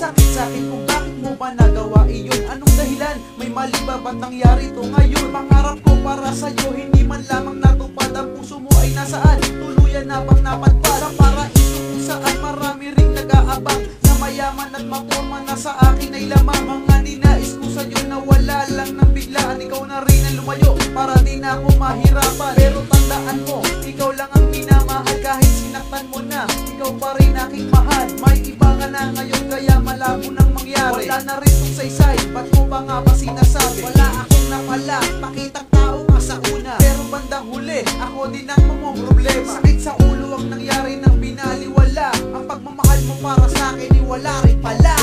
masakit sa'kin kung bakit mo ba nagawa iyon. Anong dahilan? May mali ba ba't nangyari to ngayon? Pangarap ko para sa'yo, hindi man lamang natupad. Ang puso mo ay nasaan? Tuluyan na bang napadpad? Sa paraiso kung saan marami ring nag-aabang, na mayaman at maporma na sa akin ay lamang. Mga ninais ko sa'yo na wala lang ng biglaan. Ikaw na rin ang lumayo para di na ako mahirapan. Pero tandaan mo, ikaw lang ang minamahal. Kahit sinaktan mo na, ikaw pa rin aking mahal. May iba ka na ngayon kaya malabo nang mangyari. Wala na rin tong saysay, ba't mo ba nga ba sinasabi? Wala akong napala, pakitang tao ka sa una, pero bandang huli, ako din ang problema. Sakit sa ulo ang nangyari nang binaliwala. Ang pagmamahal mo para sa akin ay wala rin pala.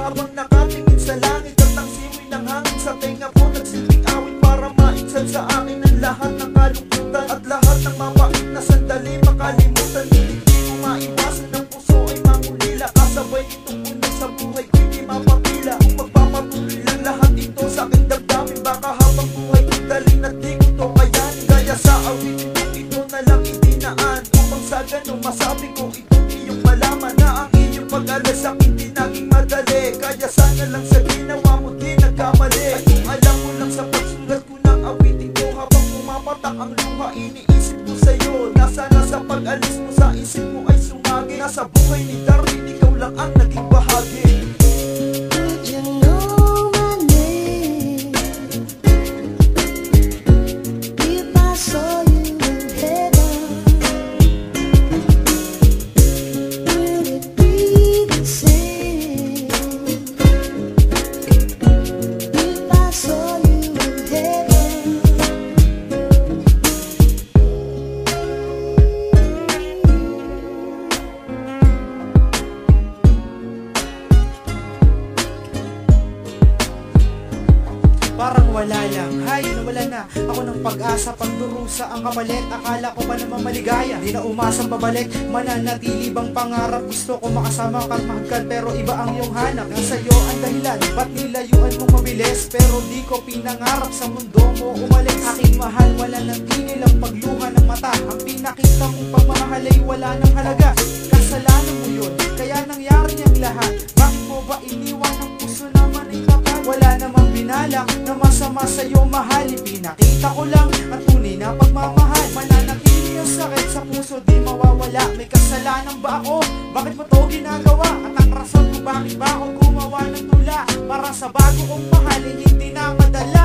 Habang nakatingin sa langit at ang simoy ng hangin sa tenga ko, nagsilbing awit para maitsan sa akin ang lahat ng kalungkutan at lahat ng mapait na sandali makalimutan. Ngunit di mo maiwasan ng puso ay mangulila. Kasabay nitong unang sa buhay ko hindi mapapila. Kung magpapatuloy lang lahat ito sa aking damdamin, baka habang buhay ko dalhin at di ko to kayanin. Kaya sa awitin ko ito na lang itinaan, upang sa ganun masabi ko itong iyong malaman na ang iyong pag-alas aking di naging madali. Kaya sana lang sa ginawa mo di nagkamali. At kung alam mo lang sa pagsulat ko ng awitin ko, habang pumapatak ang luha iniisip ko sa'yo, na sana sa pag-alis mo sa isip mo ay sumagi. Nasa buhay ni Darwin, ikaw lang ang naging bahagi. Parang wala lang, hay, nawala na ako ng pag-asa. Pagdurusa ang kapalit, akala ko ba naman maligaya? Di na umasang babalik, mananatili bang pangarap? Gusto ko makasama ka't mahagkan, pero iba ang iyong hanap. Nasa iyo ang dahilan, ba't nilayuan mong mabilis? Pero di ko pinangarap sa mundo mo umalis. Aking mahal, wala nang tingil ang pagluha ng mata. Ang pinakita mong pagmamahal ay wala ng halaga. Kasalanan mo yun, kaya nangyari ang lahat. Bakit mo ba iniwan ang puso naman ay tapat? Wala namang binalak na masama sa'yo mahal. Pinakita ko lang ang tunay na pagmamahal. Mananatili ang sakit sa puso, di mawawala. May kasalanan ba ako? Bakit mo to ginagawa? At ang rason kung bakit ba ako gumawa ng tula para sa bago kong mahalin hindi na madala.